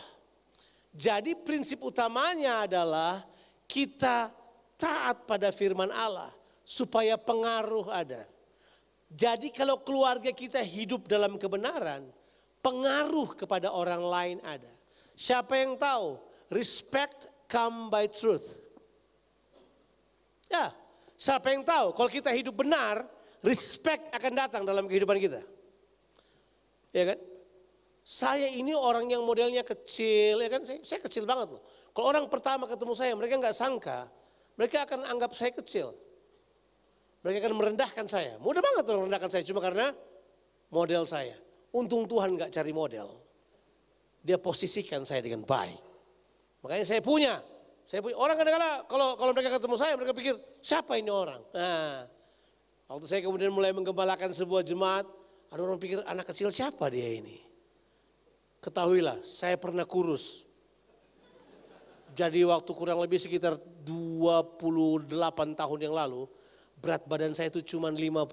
Jadi prinsip utamanya adalah kita taat pada firman Allah, supaya pengaruh ada. Jadi kalau keluarga kita hidup dalam kebenaran, pengaruh kepada orang lain ada. Siapa yang tahu? Respect come by truth. Ya, siapa yang tahu? Kalau kita hidup benar, respect akan datang dalam kehidupan kita. Ya kan? Saya ini orang yang modelnya kecil, ya kan? Saya kecil banget loh. Kalau orang pertama ketemu saya, mereka nggak sangka, mereka akan anggap saya kecil. Mereka akan merendahkan saya. Mudah banget loh merendahkan saya cuma karena model saya. Untung Tuhan gak cari model. Dia posisikan saya dengan baik. Makanya saya punya. Orang kadang-kadang kalau mereka ketemu saya, mereka pikir siapa ini orang. Nah, waktu saya kemudian mulai menggembalakan sebuah jemaat, ada orang pikir anak kecil siapa dia ini. Ketahuilah, saya pernah kurus. Jadi waktu kurang lebih sekitar 28 tahun yang lalu, berat badan saya itu cuma 55.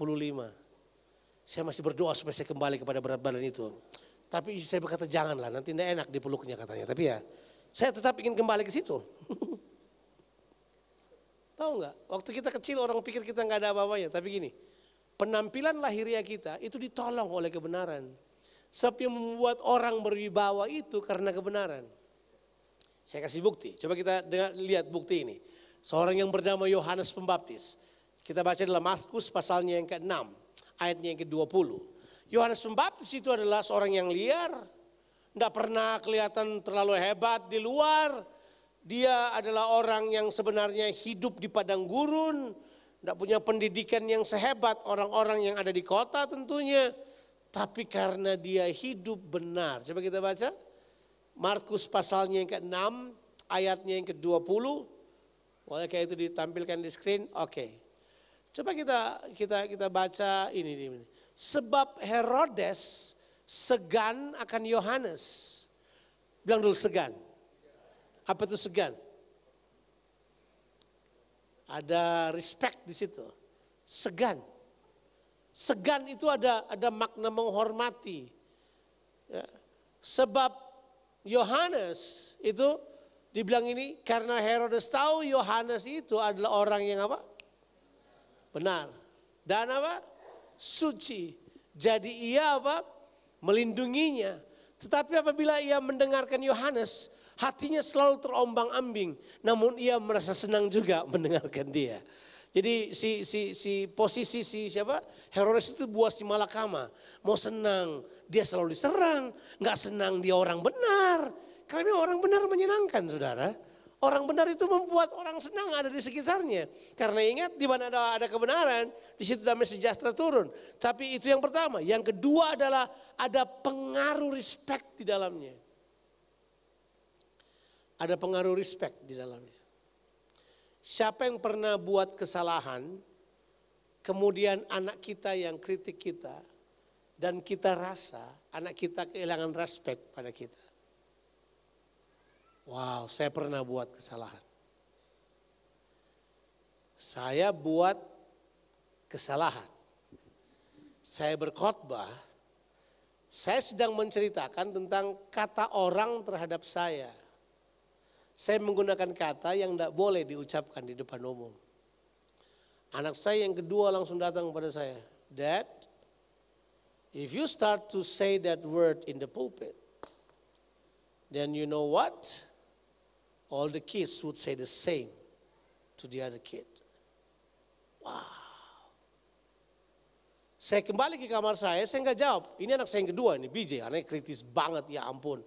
Saya masih berdoa supaya saya kembali kepada berat badan itu. Tapi istri saya berkata janganlah, nanti tidak enak dipeluknya katanya. Tapi ya, saya tetap ingin kembali ke situ. Tahu nggak? Waktu kita kecil orang pikir kita nggak ada apa-apanya. Tapi gini, penampilan lahiriah kita itu ditolong oleh kebenaran. Sebab yang membuat orang berwibawa itu karena kebenaran. Saya kasih bukti. Coba kita lihat bukti ini. Seorang yang bernama Yohanes Pembaptis. Kita baca dalam Markus pasalnya yang ke-6, ayatnya yang ke-20. Yohanes Pembaptis itu adalah seorang yang liar, tidak pernah kelihatan terlalu hebat di luar. Dia adalah orang yang sebenarnya hidup di padang gurun, tidak punya pendidikan yang sehebat orang-orang yang ada di kota tentunya. Tapi karena dia hidup benar. Coba kita baca, Markus pasalnya yang ke-6, ayatnya yang ke-20. Boleh kayak itu ditampilkan di screen? Oke. Coba kita baca ini. Sebab Herodes segan akan Yohanes. Bilang dulu segan. Apa itu segan? Ada respect di situ. Segan. Segan itu ada makna menghormati. Ya. Sebab Yohanes itu dibilang ini karena Herodes tahu Yohanes itu adalah orang yang apa? Benar. Dan apa? Suci. Jadi ia apa? Melindunginya. Tetapi apabila ia mendengarkan Yohanes, hatinya selalu terombang-ambing. Namun ia merasa senang juga mendengarkan dia. Jadi posisi siapa? Herodes itu buah si malakama. Mau senang, dia selalu diserang. Enggak senang dia orang benar. Karena orang benar menyenangkan, saudara. Orang benar itu membuat orang senang ada di sekitarnya. Karena ingat di mana ada kebenaran, di situ damai sejahtera turun. Tapi itu yang pertama. Yang kedua adalah ada pengaruh respect di dalamnya. Ada pengaruh respect di dalamnya. Siapa yang pernah buat kesalahan, kemudian anak kita yang kritik kita, dan kita rasa anak kita kehilangan respect pada kita. Wow, saya pernah buat kesalahan. Saya buat kesalahan. Saya berkhotbah, saya sedang menceritakan tentang kata orang terhadap saya. Saya menggunakan kata yang tidak boleh diucapkan di depan umum. Anak saya yang kedua langsung datang kepada saya. Dad, if you start to say that word in the pulpit, then you know what? All the kids would say the same to the other kid. Saya kembali ke kamar saya nggak jawab. Ini anak saya yang kedua, ini BJ, anaknya kritis banget, ya ampun.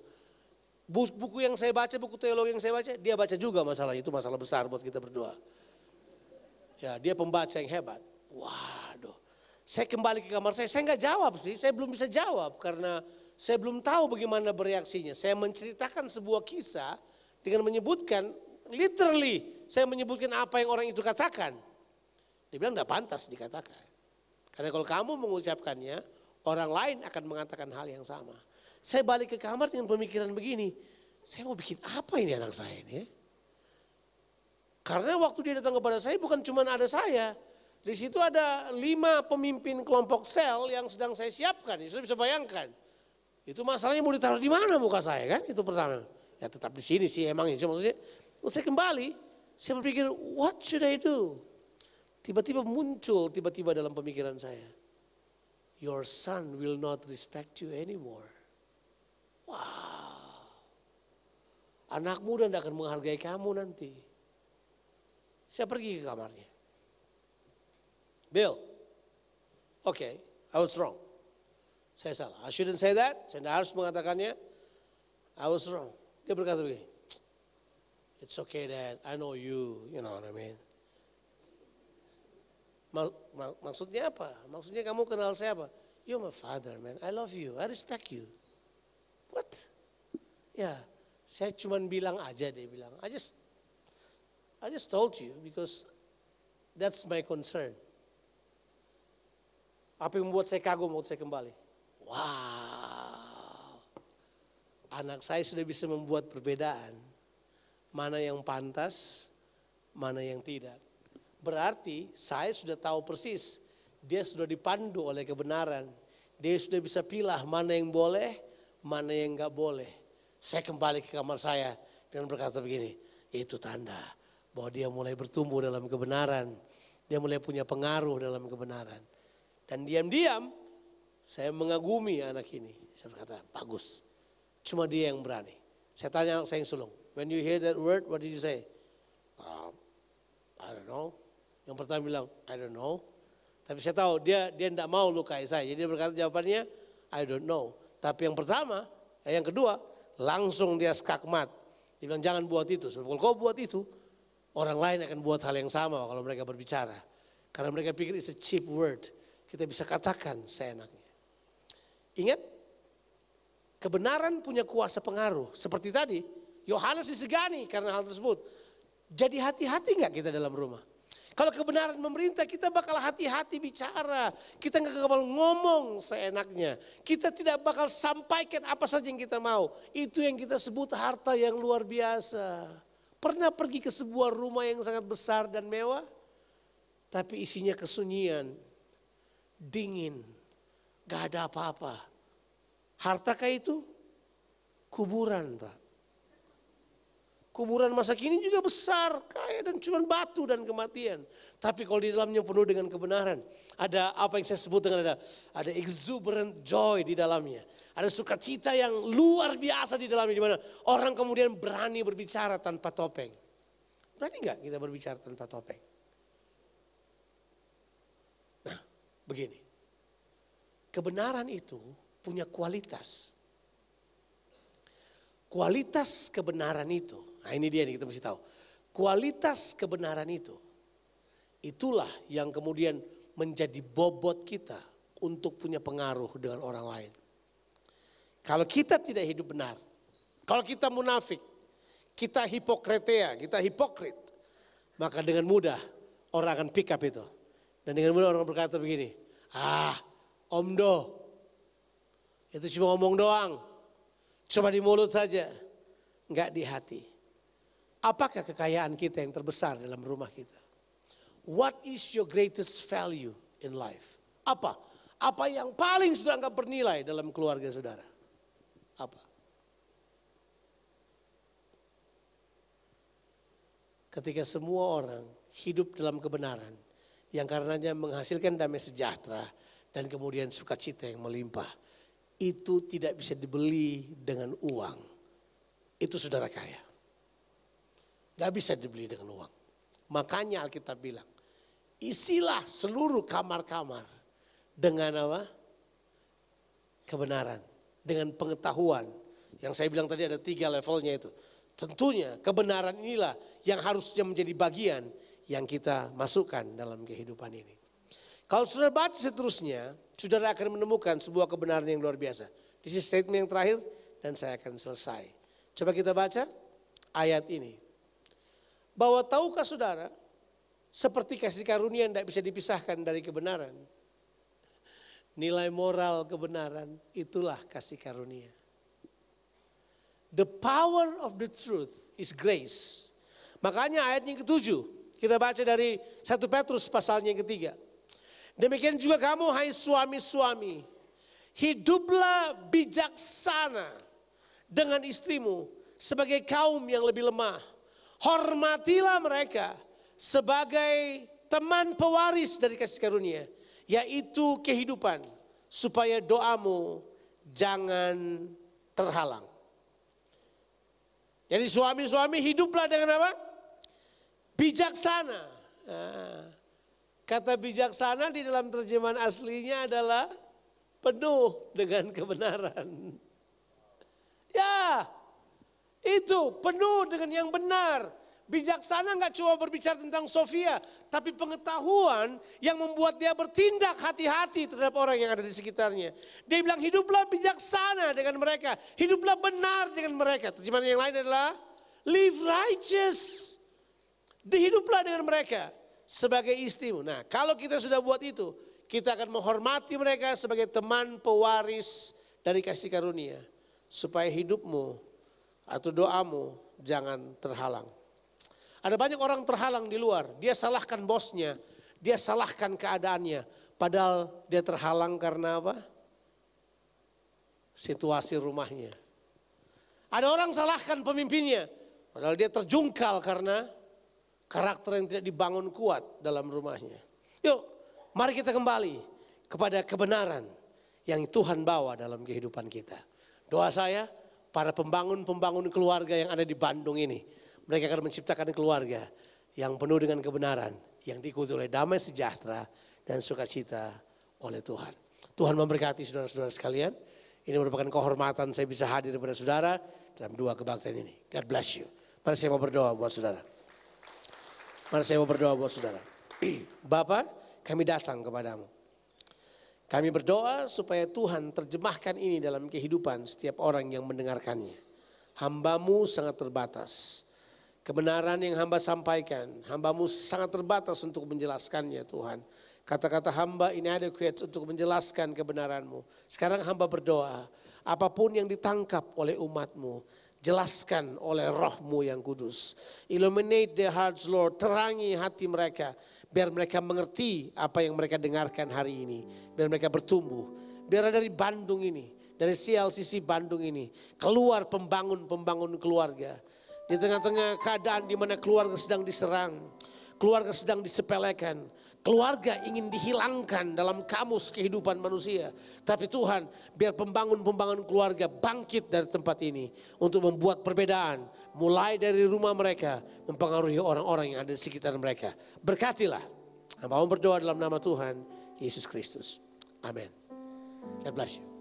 Buku yang saya baca, buku teologi yang saya baca, dia baca juga masalahnya. Itu masalah besar buat kita berdua. Ya, dia pembaca yang hebat. Waduh. Saya kembali ke kamar saya nggak jawab sih. Saya belum bisa jawab karena saya belum tahu bagaimana bereaksinya. Saya menceritakan sebuah kisah dengan menyebutkan, literally, saya menyebutkan apa yang orang itu katakan. Dia bilang enggak pantas dikatakan. Karena kalau kamu mengucapkannya, orang lain akan mengatakan hal yang sama. Saya balik ke kamar dengan pemikiran begini, saya mau bikin apa ini anak saya ini? Karena waktu dia datang kepada saya bukan cuma ada saya. Di situ ada 5 pemimpin kelompok sel yang sedang saya siapkan. Sudah bisa bayangkan. Itu masalahnya mau ditaruh di mana muka saya kan? Itu pertama. Ya tetap di sini sih emang. Maksudnya saya kembali, saya berpikir what should I do? Tiba-tiba muncul dalam pemikiran saya. Your son will not respect you anymore. Wow. Anak muda tidak akan menghargai kamu nanti. Saya pergi ke kamarnya. Bill, okay, I was wrong. Saya salah. I shouldn't say that. Saya tidak harus mengatakannya. I was wrong. Dia berkata begini. It's okay Dad, I know you, you know what I mean. Maksudnya apa? Maksudnya kamu kenal saya apa? You're my father man, I love you, I respect you. What? Ya, saya cuma bilang aja, dia bilang. I just told you because that's my concern. Apa yang membuat saya kagum waktu saya kembali? Wow. Anak saya sudah bisa membuat perbedaan. Mana yang pantas, mana yang tidak. Berarti saya sudah tahu persis, dia sudah dipandu oleh kebenaran. Dia sudah bisa pilih mana yang boleh, mana yang enggak boleh. Saya kembali ke kamar saya dengan berkata begini, itu tanda bahwa dia mulai bertumbuh dalam kebenaran. Dia mulai punya pengaruh dalam kebenaran. Dan diam-diam saya mengagumi anak ini. Saya berkata, bagus. Cuma dia yang berani. Saya tanya anak saya yang sulung, when you hear that word, what did you say? I don't know. Yang pertama bilang, I don't know. Tapi saya tahu dia tidak mau lukai saya. Jadi dia berkata jawabannya, I don't know. Tapi yang pertama, yang kedua, langsung dia skakmat. Dia bilang jangan buat itu. Sebab kalau kau buat itu, orang lain akan buat hal yang sama kalau mereka berbicara. Karena mereka pikir it's a cheap word. Kita bisa katakan seenaknya. Ingat, kebenaran punya kuasa pengaruh. Seperti tadi, Yohanes disegani karena hal tersebut. Jadi hati-hati enggak kita dalam rumah? Kalau kebenaran memerintah, kita bakal hati-hati bicara. Kita enggak bakal ngomong seenaknya. Kita tidak bakal sampaikan apa saja yang kita mau. Itu yang kita sebut harta yang luar biasa. Pernah pergi ke sebuah rumah yang sangat besar dan mewah? Tapi isinya kesunyian, dingin, gak ada apa-apa. Hartakah itu? Kuburan, Pak. Kuburan masa kini juga besar, kaya dan cuma batu dan kematian. Tapi kalau di dalamnya penuh dengan kebenaran, ada apa yang saya sebut dengan ada exuberant joy di dalamnya. Ada sukacita yang luar biasa di dalamnya, di mana orang kemudian berani berbicara tanpa topeng. Berani nggak kita berbicara tanpa topeng? Nah, begini. Kebenaran itu punya kualitas. Kualitas kebenaran itu, nah ini dia nih kita mesti tahu. Kualitas kebenaran itu, itulah yang kemudian menjadi bobot kita untuk punya pengaruh dengan orang lain. Kalau kita tidak hidup benar, kalau kita munafik, kita hipokritea, kita hipokrit, maka dengan mudah orang akan pick up itu. Dan dengan mudah orang berkata begini, Om Do, itu cuma ngomong doang. Cuma di mulut saja, enggak di hati. Apakah kekayaan kita yang terbesar dalam rumah kita? What is your greatest value in life? Apa? Apa yang paling sudah anggap bernilai dalam keluarga saudara? Apa? Ketika semua orang hidup dalam kebenaran, yang karenanya menghasilkan damai sejahtera dan kemudian sukacita yang melimpah. Itu tidak bisa dibeli dengan uang. Itu saudara kaya. Gak bisa dibeli dengan uang. Makanya Alkitab bilang, Isilah seluruh kamar-kamar dengan apa? Kebenaran, dengan pengetahuan. Yang saya bilang tadi ada 3 levelnya itu. Tentunya kebenaran inilah yang harusnya menjadi bagian yang kita masukkan dalam kehidupan ini. Kalau saudara baca seterusnya, saudara akan menemukan sebuah kebenaran yang luar biasa. This is statement yang terakhir dan saya akan selesai. Coba kita baca ayat ini. Bahwa tahukah saudara, seperti kasih karunia yang tidak bisa dipisahkan dari kebenaran. Nilai moral kebenaran itulah kasih karunia. The power of the truth is grace. Makanya ayat yang ke-7, kita baca dari 1 Petrus pasalnya yang ke-3. Demikian juga kamu hai suami-suami, hiduplah bijaksana dengan istrimu sebagai kaum yang lebih lemah. Hormatilah mereka sebagai teman pewaris dari kasih karunia, yaitu kehidupan, supaya doamu jangan terhalang. Jadi suami-suami hiduplah dengan apa? Bijaksana. Nah, kata bijaksana di dalam terjemahan aslinya adalah penuh dengan kebenaran. Ya, itu penuh dengan yang benar. Bijaksana nggak cuma berbicara tentang Sofia, tapi pengetahuan yang membuat dia bertindak hati-hati terhadap orang yang ada di sekitarnya. Dia bilang hiduplah bijaksana dengan mereka, hiduplah benar dengan mereka. Terjemahan yang lain adalah live righteous. Dihiduplah dengan mereka sebagai istrimu. Nah, kalau kita sudah buat itu, kita akan menghormati mereka sebagai teman pewaris dari kasih karunia, supaya hidupmu atau doamu jangan terhalang. Ada banyak orang terhalang di luar, dia salahkan bosnya, dia salahkan keadaannya. Padahal dia terhalang karena apa? Situasi rumahnya. Ada orang salahkan pemimpinnya, padahal dia terjungkal karena karakter yang tidak dibangun kuat dalam rumahnya. Yuk, mari kita kembali kepada kebenaran yang Tuhan bawa dalam kehidupan kita. Doa saya, para pembangun-pembangun keluarga yang ada di Bandung ini, mereka akan menciptakan keluarga yang penuh dengan kebenaran, yang diikuti oleh damai sejahtera dan sukacita oleh Tuhan. Tuhan memberkati saudara-saudara sekalian. Ini merupakan kehormatan saya bisa hadir kepada saudara dalam 2 kebaktian ini. God bless you. Mari saya mau berdoa buat saudara. Mari saya mau berdoa buat saudara. Bapa, kami datang kepadamu. Kami berdoa supaya Tuhan terjemahkan ini dalam kehidupan setiap orang yang mendengarkannya. Hamba-Mu sangat terbatas. Kebenaran yang hamba sampaikan, hamba-Mu sangat terbatas untuk menjelaskannya Tuhan. Kata-kata hamba inadequate untuk menjelaskan kebenaran-Mu. Sekarang hamba berdoa, apapun yang ditangkap oleh umat-Mu, jelaskan oleh Roh-Mu yang kudus. Illuminate their hearts Lord, terangi hati mereka. Biar mereka mengerti apa yang mereka dengarkan hari ini. Biar mereka bertumbuh. Biar dari Bandung ini, dari CLCC Bandung ini, keluar pembangun-pembangun keluarga. Di tengah-tengah keadaan di mana keluarga sedang diserang, keluarga sedang disepelekan, keluarga ingin dihilangkan dalam kamus kehidupan manusia. Tapi Tuhan, biar pembangun-pembangun keluarga bangkit dari tempat ini untuk membuat perbedaan, mulai dari rumah mereka, mempengaruhi orang-orang yang ada di sekitar mereka. Berkatilah. Hamba berdoa dalam nama Tuhan Yesus Kristus. Amin. God bless you.